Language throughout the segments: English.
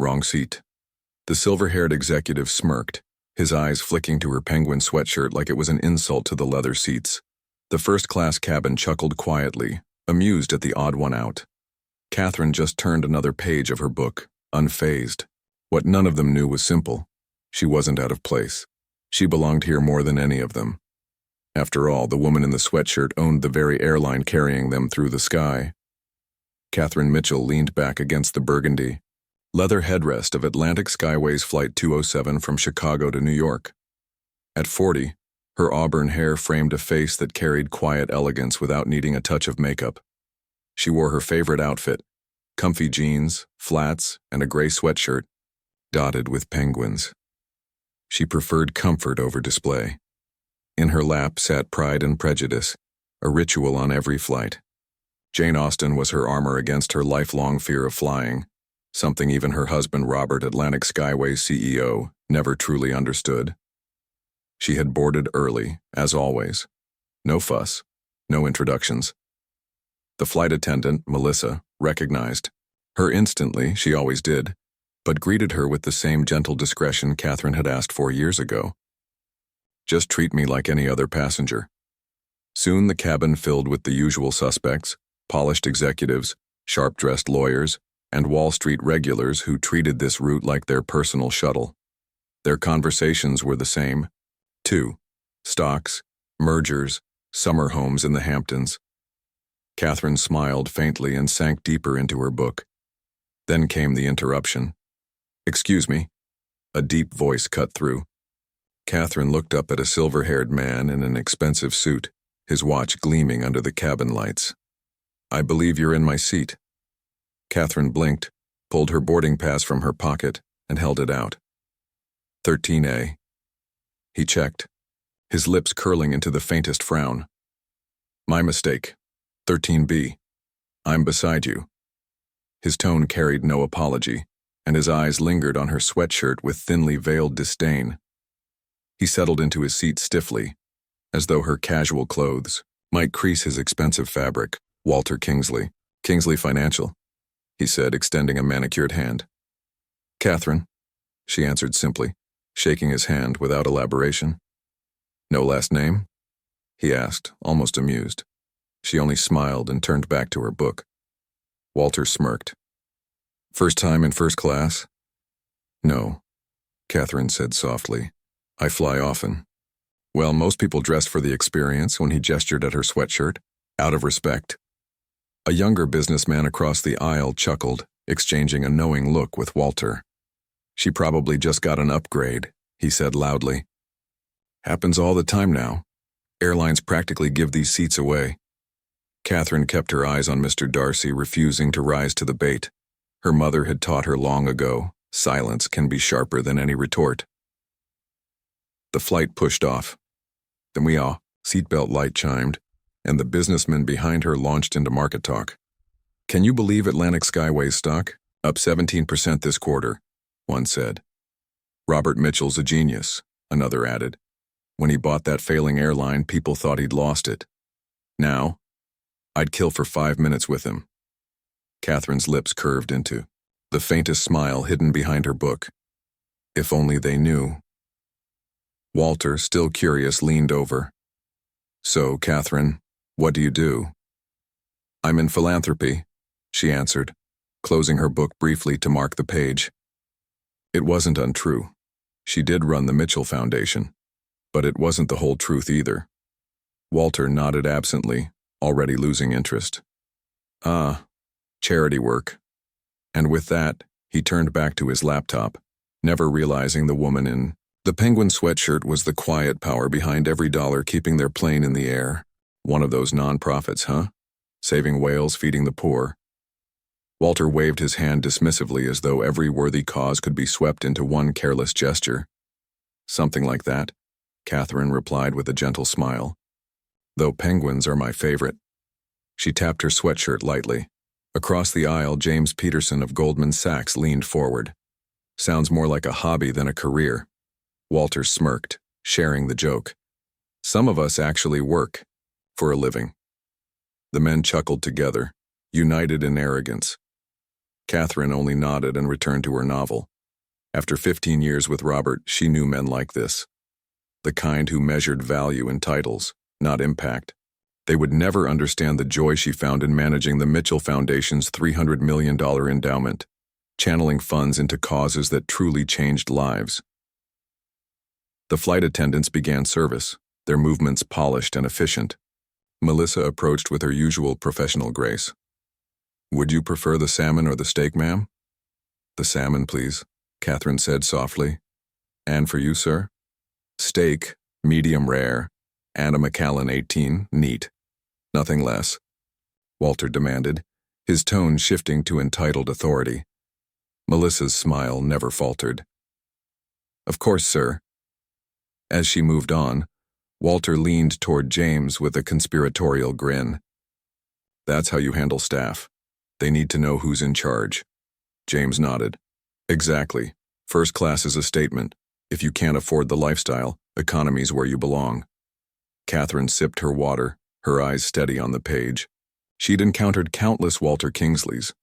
Wrong seat. The silver-haired executive smirked, his eyes flicking to her penguin sweatshirt like it was an insult to the leather seats. The first-class cabin chuckled quietly, amused at the odd one out. Catherine just turned another page of her book, unfazed. What none of them knew was simple. She wasn't out of place. She belonged here more than any of them. After all, the woman in the sweatshirt owned the very airline carrying them through the sky. Catherine Mitchell leaned back against the burgundy, leather headrest of Atlantic Skyways Flight 207 from Chicago to New York. At 40, her auburn hair framed a face that carried quiet elegance without needing a touch of makeup. She wore her favorite outfit, comfy jeans, flats, and a gray sweatshirt, dotted with penguins. She preferred comfort over display. In her lap sat Pride and Prejudice, a ritual on every flight. Jane Austen was her armor against her lifelong fear of flying, something even her husband Robert, Atlantic Skyways CEO, never truly understood. She had boarded early, as always. No fuss, no introductions. The flight attendant, Melissa, recognized her instantly, she always did, but greeted her with the same gentle discretion Catherine had asked for years ago. Just treat me like any other passenger. Soon the cabin filled with the usual suspects, polished executives, sharp-dressed lawyers, and Wall Street regulars who treated this route like their personal shuttle. Their conversations were the same, too. Stocks, mergers, summer homes in the Hamptons. Catherine smiled faintly and sank deeper into her book. Then came the interruption. "Excuse me." A deep voice cut through. Catherine looked up at a silver-haired man in an expensive suit, his watch gleaming under the cabin lights. "I believe you're in my seat." Catherine blinked, pulled her boarding pass from her pocket, and held it out. 13A. He checked, his lips curling into the faintest frown. "My mistake. 13B. I'm beside you." His tone carried no apology, and his eyes lingered on her sweatshirt with thinly veiled disdain. He settled into his seat stiffly, as though her casual clothes might crease his expensive fabric. "Walter Kingsley, Kingsley Financial," he said, extending a manicured hand. "Catherine," she answered simply, shaking his hand without elaboration. "No last name?" he asked, almost amused. She only smiled and turned back to her book. Walter smirked. "First time in first class?" "No," Catherine said softly. "I fly often." "Well, most people dress for the experience," when he gestured at her sweatshirt, out of respect. A younger businessman across the aisle chuckled, exchanging a knowing look with Walter. "She probably just got an upgrade," he said loudly. "Happens all the time now. Airlines practically give these seats away." Catherine kept her eyes on Mr. Darcy, refusing to rise to the bait. Her mother had taught her long ago, silence can be sharper than any retort. The flight pushed off. Then seatbelt light chimed, and the businessman behind her launched into market talk. "Can you believe Atlantic Skyways stock? Up 17% this quarter," one said. "Robert Mitchell's a genius," another added. "When he bought that failing airline, people thought he'd lost it. Now, I'd kill for 5 minutes with him." Catherine's lips curved into the faintest smile hidden behind her book. If only they knew. Walter, still curious, leaned over. "So, Catherine, what do you do?" "I'm in philanthropy," she answered, closing her book briefly to mark the page. It wasn't untrue. She did run the Mitchell Foundation, but it wasn't the whole truth either. Walter nodded absently, already losing interest. Charity work." And with that, he turned back to his laptop, never realizing the woman in the penguin sweatshirt was the quiet power behind every dollar keeping their plane in the air. One of those nonprofits, huh? Saving whales, feeding the poor. Walter waved his hand dismissively as though every worthy cause could be swept into one careless gesture. "Something like that," Catherine replied with a gentle smile. "Though penguins are my favorite." She tapped her sweatshirt lightly. Across the aisle, James Peterson of Goldman Sachs leaned forward. "Sounds more like a hobby than a career." Walter smirked, sharing the joke. "Some of us actually work for a living." The men chuckled together, united in arrogance. Catherine only nodded and returned to her novel. After 15 years with Robert, she knew men like this. The kind who measured value in titles, not impact. They would never understand the joy she found in managing the Mitchell Foundation's $300 million endowment, channeling funds into causes that truly changed lives. The flight attendants began service, their movements polished and efficient. Melissa approached with her usual professional grace. "Would you prefer the salmon or the steak, ma'am?" "The salmon, please," Catherine said softly. "And for you, sir?" "Steak, medium rare, Anna McAllen 18, neat. Nothing less," Walter demanded, his tone shifting to entitled authority. Melissa's smile never faltered. "Of course, sir." As she moved on, Walter leaned toward James with a conspiratorial grin. "That's how you handle staff. They need to know who's in charge." James nodded. "Exactly. First class is a statement. If you can't afford the lifestyle, economy's where you belong." Catherine sipped her water, her eyes steady on the page. She'd encountered countless Walter Kingsleys,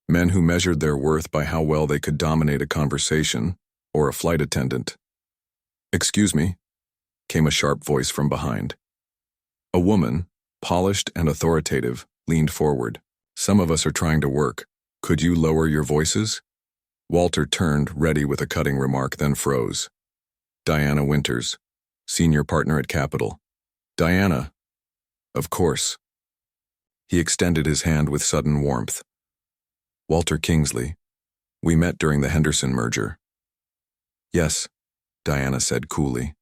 men who measured their worth by how well they could dominate a conversation or a flight attendant. "Excuse me," came a sharp voice from behind. A woman, polished and authoritative, leaned forward. "Some of us are trying to work. Could you lower your voices?" Walter turned, ready with a cutting remark, then froze. "Diana Winters, senior partner at Capital." "Diana." "Of course." He extended his hand with sudden warmth. "Walter Kingsley. We met during the Henderson merger." "Yes," Diana said coolly.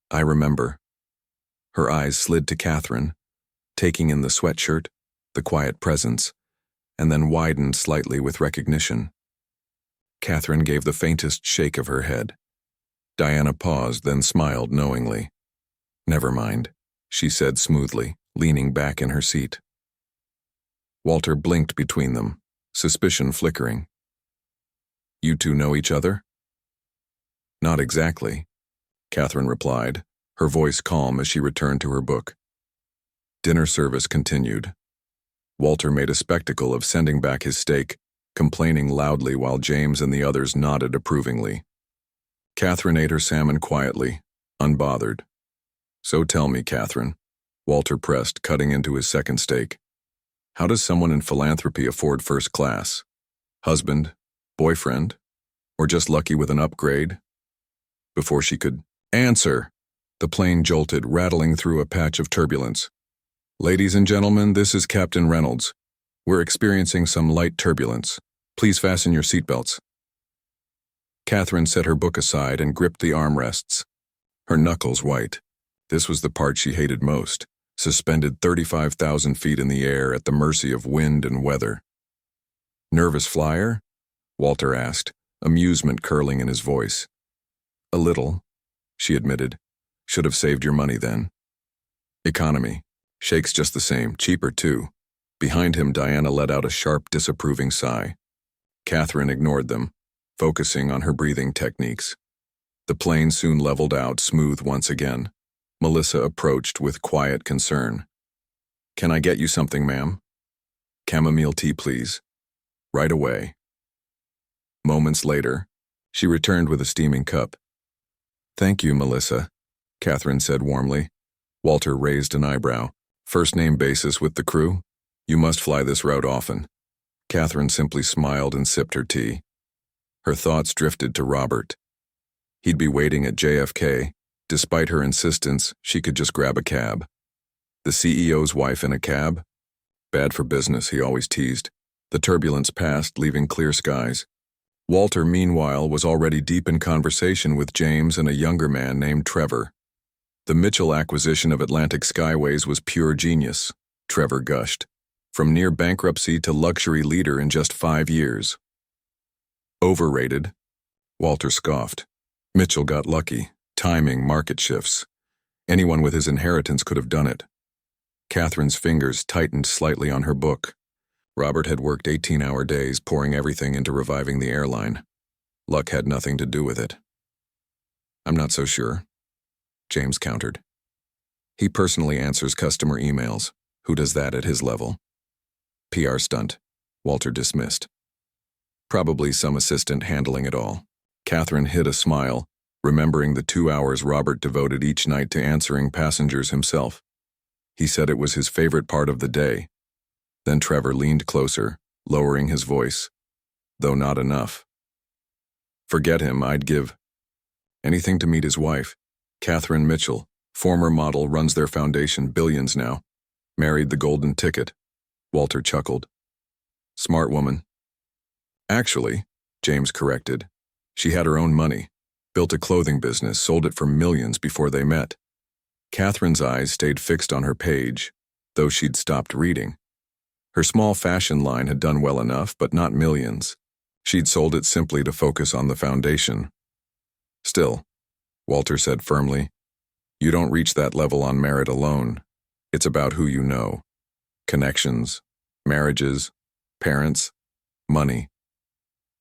"I remember." Her eyes slid to Catherine, taking in the sweatshirt, the quiet presence, and then widened slightly with recognition. Catherine gave the faintest shake of her head. Diana paused, then smiled knowingly. "Never mind," she said smoothly, leaning back in her seat. Walter blinked between them, suspicion flickering. "You two know each other?" "Not exactly," Catherine replied, her voice calm as she returned to her book. Dinner service continued. Walter made a spectacle of sending back his steak, complaining loudly while James and the others nodded approvingly. Catherine ate her salmon quietly, unbothered. "So tell me, Catherine," Walter pressed, cutting into his second steak. "How does someone in philanthropy afford first class? Husband? Boyfriend? Or just lucky with an upgrade?" Before she could answer, the plane jolted, rattling through a patch of turbulence. "Ladies and gentlemen, this is Captain Reynolds. We're experiencing some light turbulence. Please fasten your seatbelts." Catherine set her book aside and gripped the armrests, her knuckles white. This was the part she hated most, suspended 35,000 feet in the air at the mercy of wind and weather. "Nervous flyer?" Walter asked, amusement curling in his voice. "A little," she admitted. "Should have saved your money then." "Economy. Shakes just the same, cheaper too." Behind him, Diana let out a sharp, disapproving sigh. Catherine ignored them, focusing on her breathing techniques. The plane soon leveled out, smooth once again. Melissa approached with quiet concern. "Can I get you something, ma'am?" "Chamomile tea, please." "Right away." Moments later, she returned with a steaming cup. "Thank you, Melissa," Catherine said warmly. Walter raised an eyebrow. "First name basis with the crew? You must fly this route often." Catherine simply smiled and sipped her tea. Her thoughts drifted to Robert. He'd be waiting at JFK. Despite her insistence, she could just grab a cab. The CEO's wife in a cab? Bad for business, he always teased. The turbulence passed, leaving clear skies. Walter, meanwhile, was already deep in conversation with James and a younger man named Trevor. The Mitchell acquisition of Atlantic Skyways was pure genius, Trevor gushed. From near bankruptcy to luxury leader in just 5 years. Overrated, Walter scoffed. Mitchell got lucky. Timing, market shifts. Anyone with his inheritance could have done it. Catherine's fingers tightened slightly on her book. Robert had worked 18-hour days, pouring everything into reviving the airline. Luck had nothing to do with it. "I'm not so sure," James countered. "He personally answers customer emails. Who does that at his level?" "PR stunt," Walter dismissed. Probably some assistant handling it all. Catherine hid a smile, remembering the 2 hours Robert devoted each night to answering passengers himself. He said it was his favorite part of the day. Then Trevor leaned closer, lowering his voice, though not enough. Forget him, I'd give anything to meet his wife. Catherine Mitchell, former model, runs their foundation, billions now. Married the golden ticket. Walter chuckled. Smart woman. Actually, James corrected, she had her own money, built a clothing business, sold it for millions before they met. Catherine's eyes stayed fixed on her page, though she'd stopped reading. Her small fashion line had done well enough, but not millions. She'd sold it simply to focus on the foundation. Still, Walter said firmly, you don't reach that level on merit alone. It's about who you know. Connections, marriages, parents, money.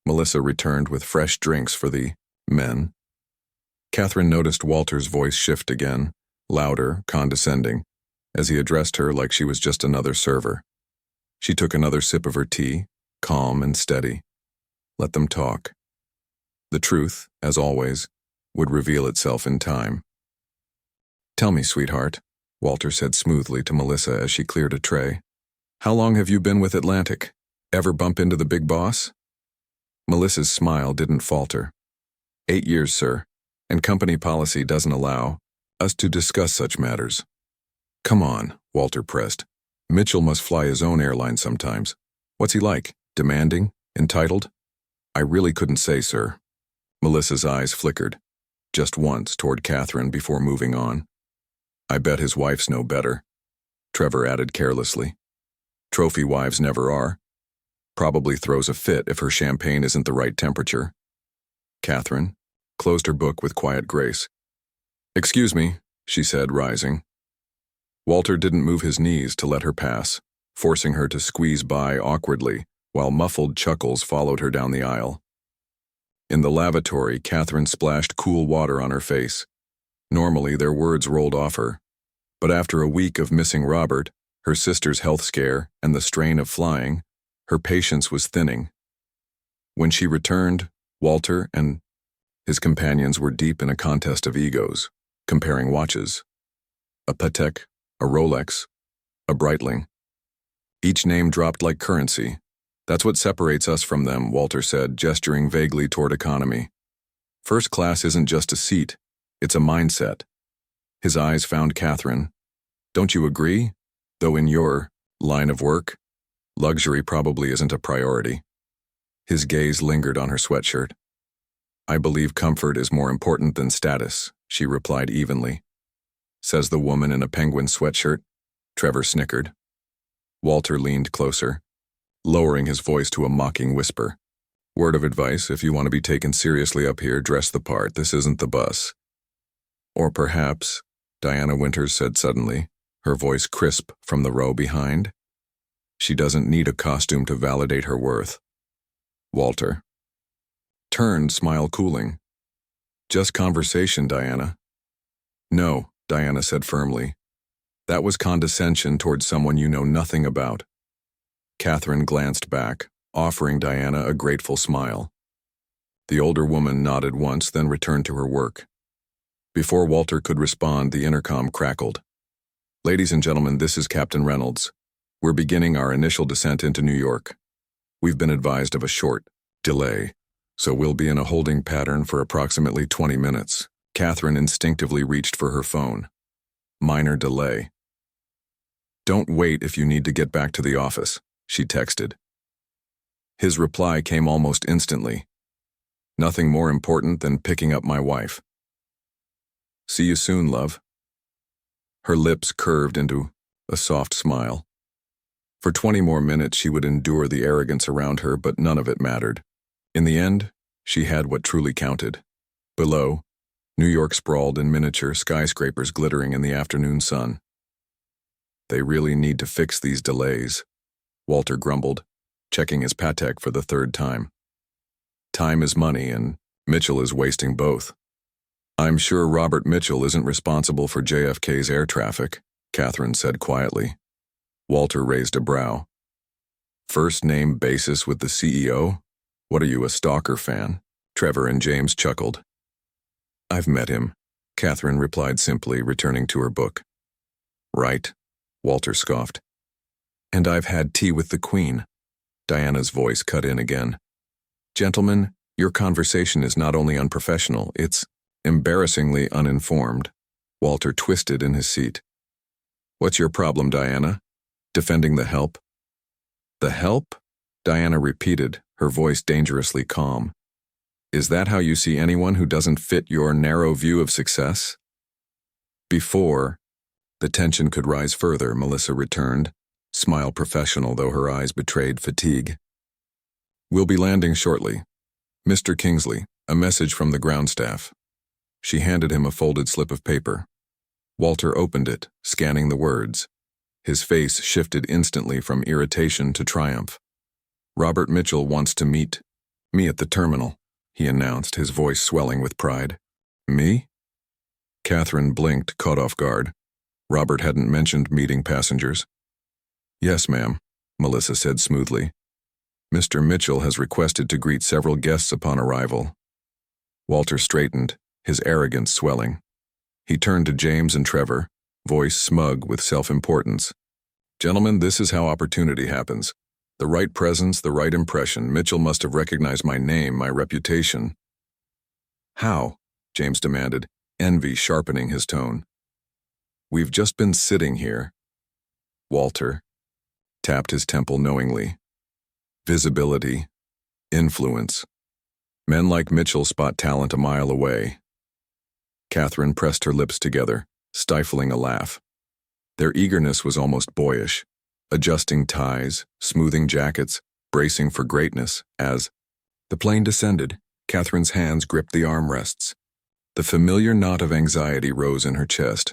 Melissa returned with fresh drinks for the men. Catherine noticed Walter's voice shift again, louder, condescending, as he addressed her like she was just another server. She took another sip of her tea, calm and steady. Let them talk. The truth, as always, would reveal itself in time. Tell me, sweetheart, Walter said smoothly to Melissa as she cleared a tray. How long have you been with Atlantic? Ever bump into the big boss? Melissa's smile didn't falter. 8 years, sir, and company policy doesn't allow us to discuss such matters. Come on, Walter pressed. Mitchell must fly his own airline sometimes. What's he like? Demanding? Entitled? I really couldn't say, sir. Melissa's eyes flickered, just once toward Catherine before moving on. I bet his wives know better, Trevor added carelessly. Trophy wives never are. Probably throws a fit if her champagne isn't the right temperature. Catherine closed her book with quiet grace. Excuse me, she said, rising. Walter didn't move his knees to let her pass, forcing her to squeeze by awkwardly, while muffled chuckles followed her down the aisle. In the lavatory, Catherine splashed cool water on her face. Normally, their words rolled off her, but after a week of missing Robert, her sister's health scare, and the strain of flying, her patience was thinning. When she returned, Walter and his companions were deep in a contest of egos, comparing watches. A Patek, a Rolex, a Breitling. Each name dropped like currency. That's what separates us from them, Walter said, gesturing vaguely toward economy. First class isn't just a seat, it's a mindset. His eyes found Catherine. Don't you agree? Though in your line of work, luxury probably isn't a priority. His gaze lingered on her sweatshirt. I believe comfort is more important than status, she replied evenly. Says the woman in a penguin sweatshirt. Trevor snickered. Walter leaned closer, lowering his voice to a mocking whisper. Word of advice, if you want to be taken seriously up here, dress the part. This isn't the bus. Or perhaps, Diana Winters said suddenly, her voice crisp from the row behind. She doesn't need a costume to validate her worth. Walter turned, smile cooling. Just conversation, Diana. No, Diana said firmly. That was condescension towards someone you know nothing about. Catherine glanced back, offering Diana a grateful smile. The older woman nodded once, then returned to her work. Before Walter could respond, the intercom crackled. Ladies and gentlemen, this is Captain Reynolds. We're beginning our initial descent into New York. We've been advised of a short delay, so we'll be in a holding pattern for approximately 20 minutes. Catherine instinctively reached for her phone. Minor delay. Don't wait if you need to get back to the office, she texted. His reply came almost instantly. Nothing more important than picking up my wife. See you soon, love. Her lips curved into a soft smile. For 20 more minutes she would endure the arrogance around her, but none of it mattered. In the end, she had what truly counted. Below, New York sprawled in miniature, skyscrapers glittering in the afternoon sun. They really need to fix these delays, Walter grumbled, checking his Patek for the third time. Time is money, and Mitchell is wasting both. I'm sure Robert Mitchell isn't responsible for JFK's air traffic, Catherine said quietly. Walter raised a brow. First name basis with the CEO? What are you, a stalker fan? Trevor and James chuckled. I've met him, Catherine replied simply, returning to her book. Right, Walter scoffed. And I've had tea with the Queen. Diana's voice cut in again. Gentlemen, your conversation is not only unprofessional, it's embarrassingly uninformed. Walter twisted in his seat. What's your problem, Diana? Defending the help? The help? Diana repeated, her voice dangerously calm. Is that how you see anyone who doesn't fit your narrow view of success? Before the tension could rise further, Melissa returned, smile professional though her eyes betrayed fatigue. We'll be landing shortly. Mr. Kingsley, a message from the ground staff. She handed him a folded slip of paper. Walter opened it, scanning the words. His face shifted instantly from irritation to triumph. Robert Mitchell wants to meet me at the terminal, he announced, his voice swelling with pride. Me? Catherine blinked, caught off guard. Robert hadn't mentioned meeting passengers. Yes, ma'am, Melissa said smoothly. Mr. Mitchell has requested to greet several guests upon arrival. Walter straightened, his arrogance swelling. He turned to James and Trevor, voice smug with self-importance. Gentlemen, this is how opportunity happens. The right presence, the right impression. Mitchell must have recognized my name, my reputation. How? James demanded, envy sharpening his tone. We've just been sitting here. Walter tapped his temple knowingly. Visibility, influence. Men like Mitchell spot talent a mile away. Catherine pressed her lips together, stifling a laugh. Their eagerness was almost boyish, adjusting ties, smoothing jackets, bracing for greatness as the plane descended. Catherine's hands gripped the armrests. The familiar knot of anxiety rose in her chest.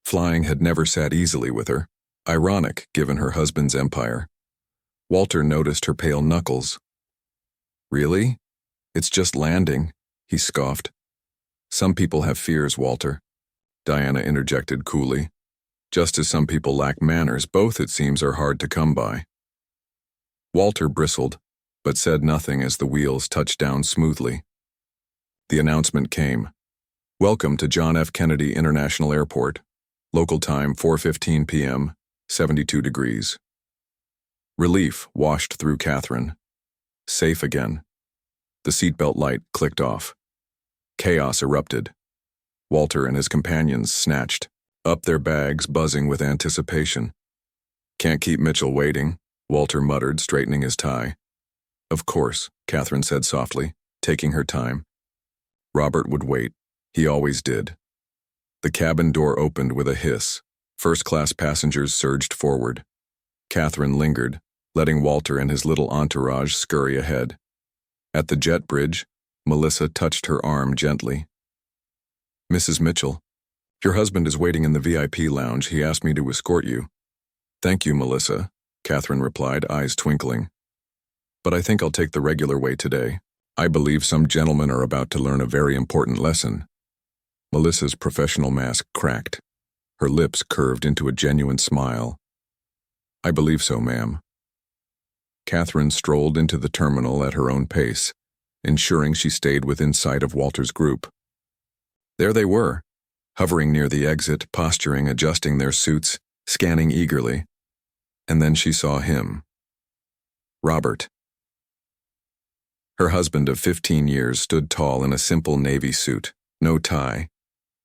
Flying had never sat easily with her, ironic given her husband's empire. Walter noticed her pale knuckles. Really? It's just landing, he scoffed. Some people have fears, Walter, Diana interjected coolly. Just as some people lack manners, both, it seems, are hard to come by. Walter bristled, but said nothing as the wheels touched down smoothly. The announcement came. Welcome to John F. Kennedy International Airport. Local time 4:15 p.m., 72 degrees. Relief washed through Catherine. Safe again. The seatbelt light clicked off. Chaos erupted. Walter and his companions snatched up their bags, buzzing with anticipation. Can't keep Mitchell waiting, Walter muttered, straightening his tie. Of course, Catherine said softly, taking her time. Robert would wait. He always did. The cabin door opened with a hiss. First-class passengers surged forward. Catherine lingered, letting Walter and his little entourage scurry ahead. At the jet bridge, Melissa touched her arm gently. Mrs. Mitchell, your husband is waiting in the VIP lounge. He asked me to escort you. Thank you, Melissa, Catherine replied, eyes twinkling. But I think I'll take the regular way today. I believe some gentlemen are about to learn a very important lesson. Melissa's professional mask cracked. Her lips curved into a genuine smile. I believe so, ma'am. Catherine strolled into the terminal at her own pace, ensuring she stayed within sight of Walter's group. There they were, hovering near the exit, posturing, adjusting their suits, scanning eagerly. And then she saw him. Robert. Her husband of 15 years stood tall in a simple navy suit, no tie,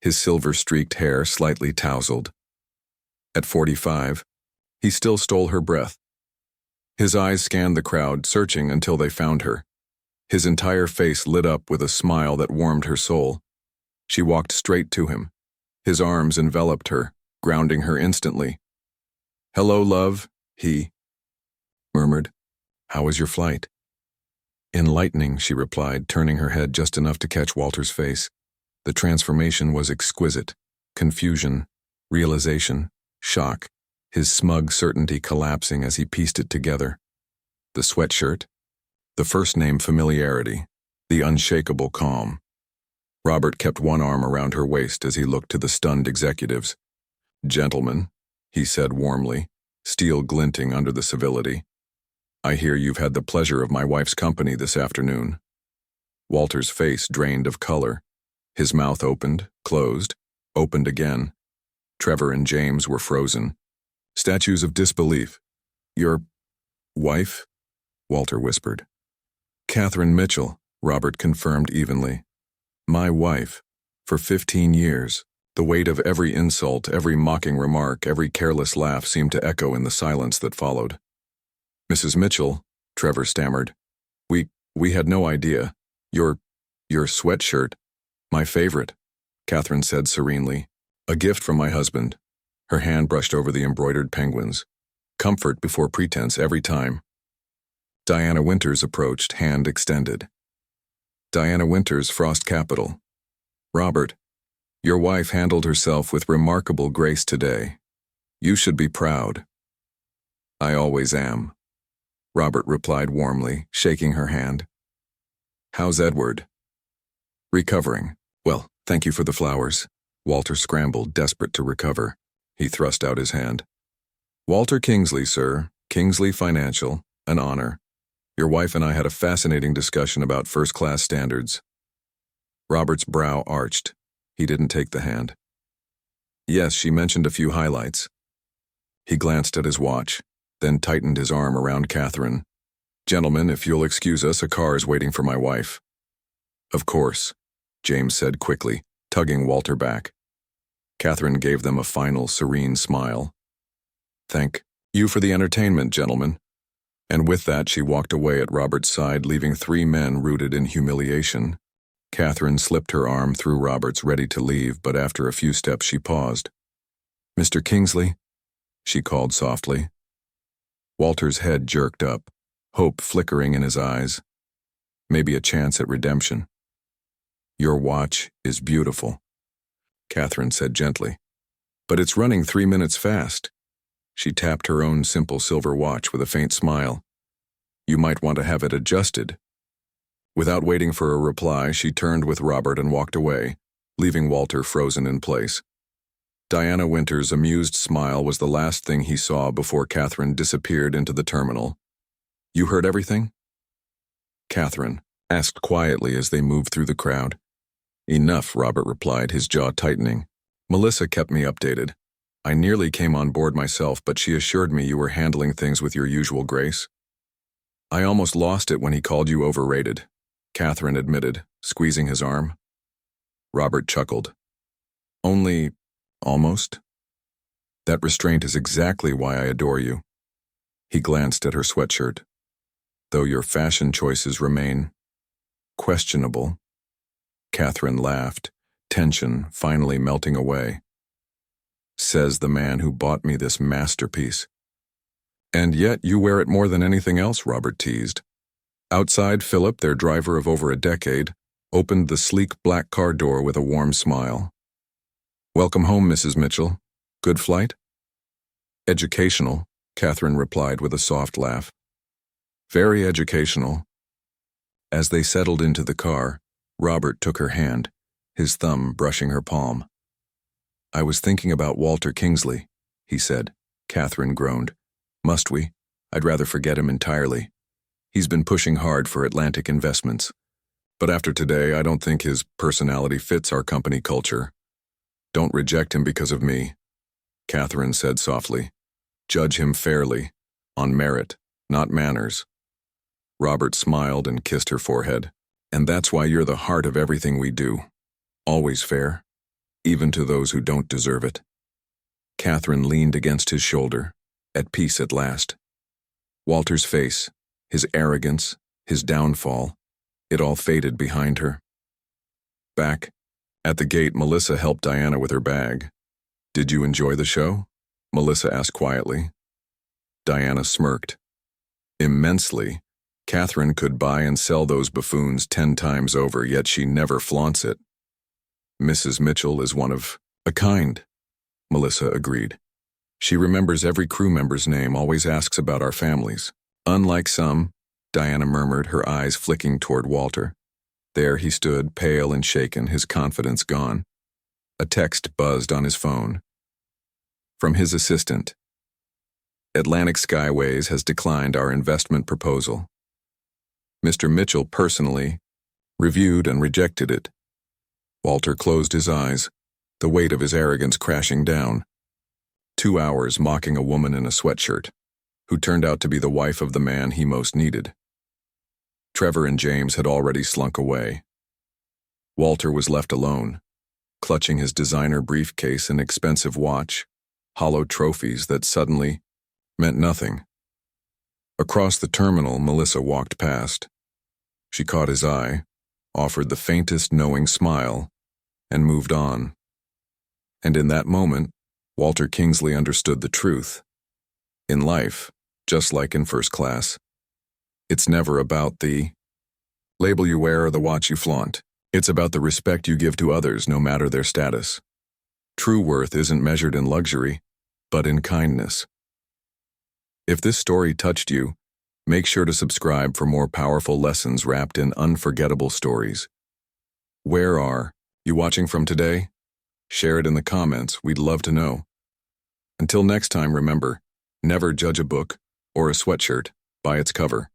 his silver-streaked hair slightly tousled. At 45, he still stole her breath. His eyes scanned the crowd, searching until they found her. His entire face lit up with a smile that warmed her soul. She walked straight to him. His arms enveloped her, grounding her instantly. Hello, love, he murmured. How was your flight? Enlightening, she replied, turning her head just enough to catch Walter's face. The transformation was exquisite. Confusion, realization, shock, his smug certainty collapsing as he pieced it together. The sweatshirt, the first-name familiarity, the unshakable calm. Robert kept one arm around her waist as he looked to the stunned executives. Gentlemen, he said warmly, steel glinting under the civility. I hear you've had the pleasure of my wife's company this afternoon. Walter's face drained of color. His mouth opened, closed, opened again. Trevor and James were frozen. Statues of disbelief. Your wife? Walter whispered. Catherine Mitchell, Robert confirmed evenly. My wife. For 15 years. The weight of every insult, every mocking remark, every careless laugh seemed to echo in the silence that followed. Mrs. Mitchell, Trevor stammered. We had no idea. Your sweatshirt. My favorite, Catherine said serenely. A gift from my husband. Her hand brushed over the embroidered penguins. Comfort before pretense every time. Diana Winters approached, hand extended. Diana Winters, Frost Capital. Robert, your wife handled herself with remarkable grace today. You should be proud. I always am. Robert replied warmly, shaking her hand. How's Edward? Recovering. Well, thank you for the flowers. Walter scrambled, desperate to recover. He thrust out his hand. Walter Kingsley, sir. Kingsley Financial. An honor. Your wife and I had a fascinating discussion about first-class standards. Robert's brow arched. He didn't take the hand. Yes, she mentioned a few highlights. He glanced at his watch, then tightened his arm around Catherine. Gentlemen, if you'll excuse us, a car is waiting for my wife. Of course, James said quickly, tugging Walter back. Catherine gave them a final, serene smile. Thank you for the entertainment, gentlemen. And with that, she walked away at Robert's side, leaving 3 men rooted in humiliation. Catherine slipped her arm through Robert's, ready to leave, but after a few steps she paused. Mr. Kingsley, she called softly. Walter's head jerked up, hope flickering in his eyes. Maybe a chance at redemption. Your watch is beautiful, Catherine said gently. But it's running 3 minutes fast. She tapped her own simple silver watch with a faint smile. You might want to have it adjusted. Without waiting for a reply, she turned with Robert and walked away, leaving Walter frozen in place. Diana Winters' amused smile was the last thing he saw before Catherine disappeared into the terminal. You heard everything? Catherine asked quietly as they moved through the crowd. Enough, Robert replied, his jaw tightening. Melissa kept me updated. I nearly came on board myself, but she assured me you were handling things with your usual grace. I almost lost it when he called you overrated, Catherine admitted, squeezing his arm. Robert chuckled. Only almost? That restraint is exactly why I adore you. He glanced at her sweatshirt. Though your fashion choices remain questionable. Catherine laughed, tension finally melting away. Says the man who bought me this masterpiece. And yet you wear it more than anything else, Robert teased. Outside, Philip, their driver of over a decade, opened the sleek black car door with a warm smile. Welcome home, Mrs. Mitchell. Good flight? Educational, Catherine replied with a soft laugh. Very educational. As they settled into the car, Robert took her hand, his thumb brushing her palm. I was thinking about Walter Kingsley, he said. Catherine groaned. Must we? I'd rather forget him entirely. He's been pushing hard for Atlantic investments. But after today, I don't think his personality fits our company culture. Don't reject him because of me, Catherine said softly. Judge him fairly, on merit, not manners. Robert smiled and kissed her forehead. And that's why you're the heart of everything we do. Always fair, even to those who don't deserve it. Catherine leaned against his shoulder, at peace at last. Walter's face, his arrogance, his downfall, it all faded behind her. Back at the gate, Melissa helped Diana with her bag. Did you enjoy the show? Melissa asked quietly. Diana smirked. Immensely. Catherine could buy and sell those buffoons 10 times over, yet she never flaunts it. Mrs. Mitchell is one of a kind, Melissa agreed. She remembers every crew member's name, always asks about our families. Unlike some, Diana murmured, her eyes flicking toward Walter. There he stood, pale and shaken, his confidence gone. A text buzzed on his phone. From his assistant. Atlantic Skyways has declined our investment proposal. Mr. Mitchell personally reviewed and rejected it. Walter closed his eyes, the weight of his arrogance crashing down. 2 hours mocking a woman in a sweatshirt, who turned out to be the wife of the man he most needed. Trevor and James had already slunk away. Walter was left alone, clutching his designer briefcase and expensive watch, hollow trophies that suddenly meant nothing. Across the terminal, Melissa walked past. She caught his eye, offered the faintest knowing smile, and moved on. And in that moment, Walter Kingsley understood the truth. In life, just like in first class, it's never about the label you wear or the watch you flaunt. It's about the respect you give to others, no matter their status. True worth isn't measured in luxury, but in kindness. If this story touched you, make sure to subscribe for more powerful lessons wrapped in unforgettable stories. Where are you watching from today? Share it in the comments, we'd love to know. Until next time, remember, never judge a book or a sweatshirt by its cover.